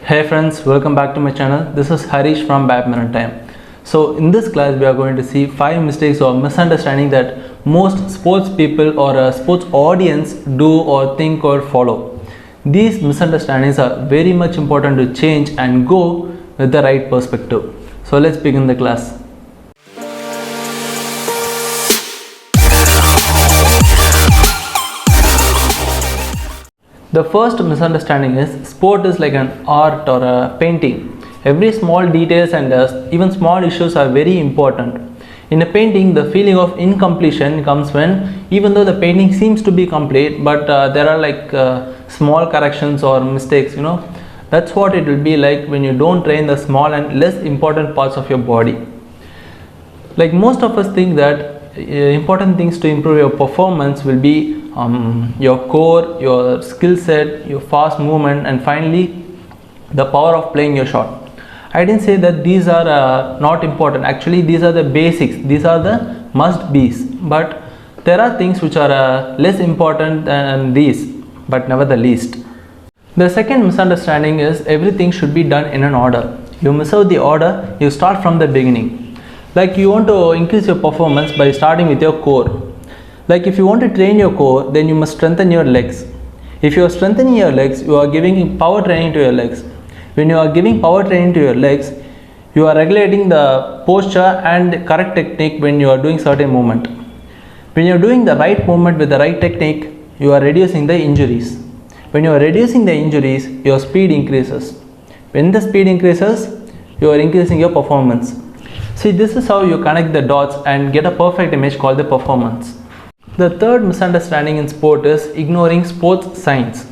Hey friends, welcome back to my channel. This is Harish from Badminton. So in this class we are going to see 5 mistakes or misunderstanding that most sports people or a sports audience do or think or follow. These misunderstandings are very much important to change and go with the right perspective. So let's begin the class. The first misunderstanding is sport is like an art or a painting. Every small details and even small issues are very important. In a painting, the feeling of incompletion comes when even though the painting seems to be complete, but there are like small corrections or mistakes, That's what it will be like when you don't train the small and less important parts of your body. Like most of us think that important things to improve your performance will be your core, your skill set, your fast movement, and finally the power of playing your shot. I didn't say that these are not important. Actually, these are the basics. These are the must-be's. But there are things which are less important than these, but never the least. The second misunderstanding is everything should be done in an order. You miss out the order, you start from the beginning. Like you want to increase your performance by starting with your core. Like if you want to train your core, then you must strengthen your legs. If you are strengthening your legs, you are giving power training to your legs. When you are giving power training to your legs, you are regulating the posture and correct technique when you are doing certain movement. When you are doing the right movement with the right technique, you are reducing the injuries. When you are reducing the injuries, your speed increases. When the speed increases, you are increasing your performance. See, this is how you connect the dots and get a perfect image called the performance. The third misunderstanding in sport is ignoring sports science.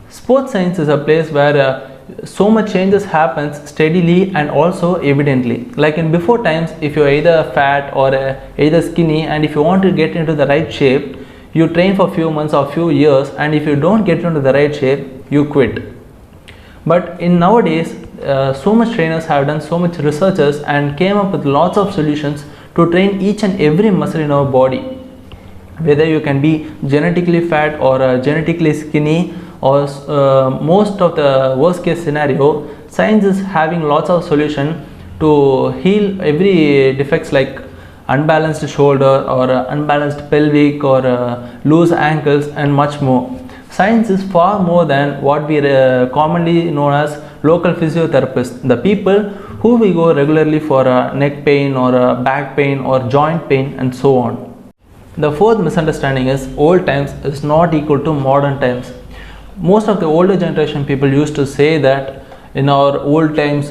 Sports science is a place where so much changes happens steadily and also evidently. Like in before times, if you are either fat or either skinny, and if you want to get into the right shape, you train for few months or few years, and if you don't get into the right shape, you quit. But in nowadays, so much trainers have done so much researches and came up with lots of solutions to train each and every muscle in our body. Whether you can be genetically fat or genetically skinny, or most of the worst case scenario, science is having lots of solution to heal every defects like unbalanced shoulder or unbalanced pelvic or loose ankles and much more. Science is far more than what we commonly known as local physiotherapists, the people who we go regularly for neck pain or back pain or joint pain and so on. The fourth misunderstanding is old times is not equal to modern times. Most of the older generation people used to say that in our old times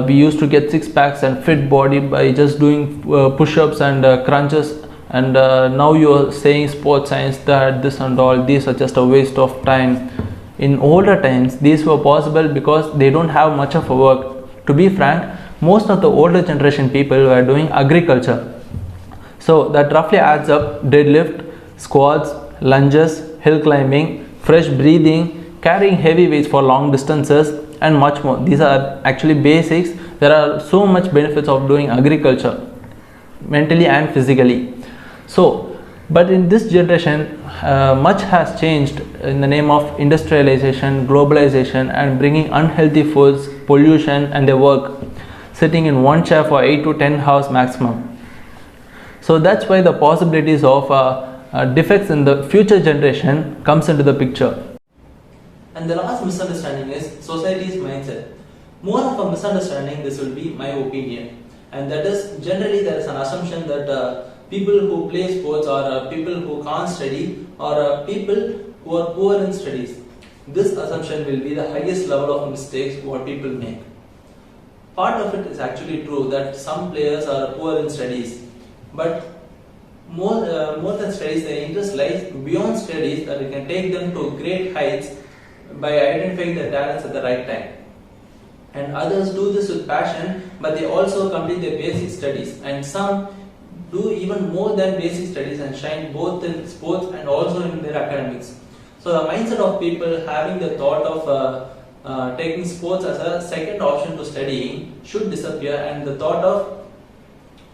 we used to get six packs and fit body by just doing push-ups and crunches, and now you are saying sports science that this and all these are just a waste of time. In older times these were possible because they don't have much of a work. To be frank, most of the older generation people were doing agriculture. So that roughly adds up deadlift, squats, lunges, hill climbing, fresh breathing, carrying heavy weights for long distances and much more. These are actually basics. There are so much benefits of doing agriculture, mentally and physically. So, but in this generation, much has changed in the name of industrialization, globalization, and bringing unhealthy foods, pollution, and their work, sitting in one chair for 8 to 10 hours maximum. So that's why the possibilities of defects in the future generation comes into the picture. And the last misunderstanding is society's mindset. More of a misunderstanding, this will be my opinion, and that is generally there is an assumption that people who play sports or people who can't study or people who are poor in studies. This assumption will be the highest level of mistakes what people make. Part of it is actually true that some players are poor in studies, but more than studies, their interest lies beyond studies, that it can take them to great heights by identifying their talents at the right time. And others do this with passion, but they also complete their basic studies, and some do even more than basic studies and shine both in sports and also in their academics. So the mindset of people having the thought of taking sports as a second option to studying should disappear, and the thought of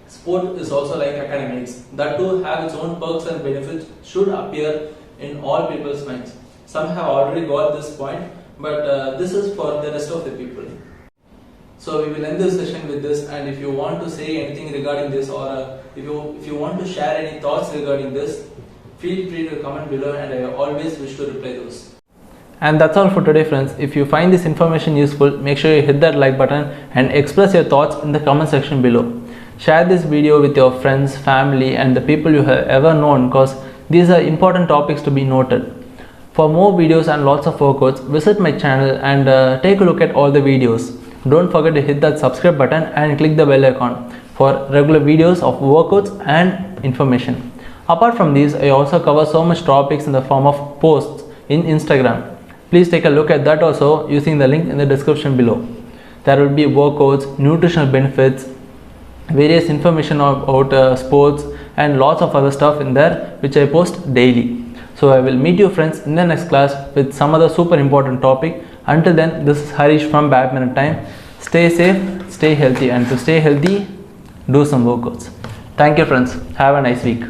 sport is also like academics, that too have its own perks and benefits, should appear in all people's minds. Some have already got this point, but this is for the rest of the people. So we will end this session with this, and if you want to say anything regarding this, or if you want to share any thoughts regarding this, feel free to comment below, and I always wish to reply those. And that's all for today, friends. If you find this information useful, make sure you hit that like button and express your thoughts in the comment section below. Share this video with your friends, family and the people you have ever known, because these are important topics to be noted. For more videos and lots of workouts, visit my channel and take a look at all the videos. Don't forget to hit that subscribe button and click the bell icon for regular videos of workouts and information. Apart from these, I also cover so much topics in the form of posts in Instagram. Please take a look at that also using the link in the description below. There will be workouts, nutritional benefits, various information about sports and lots of other stuff in there which I post daily. So I will meet you friends in the next class with some other super important topic. Until then, this is Harish from Badminton Time. Stay safe, stay healthy, and to stay healthy, do some workouts. Thank you friends. Have a nice week.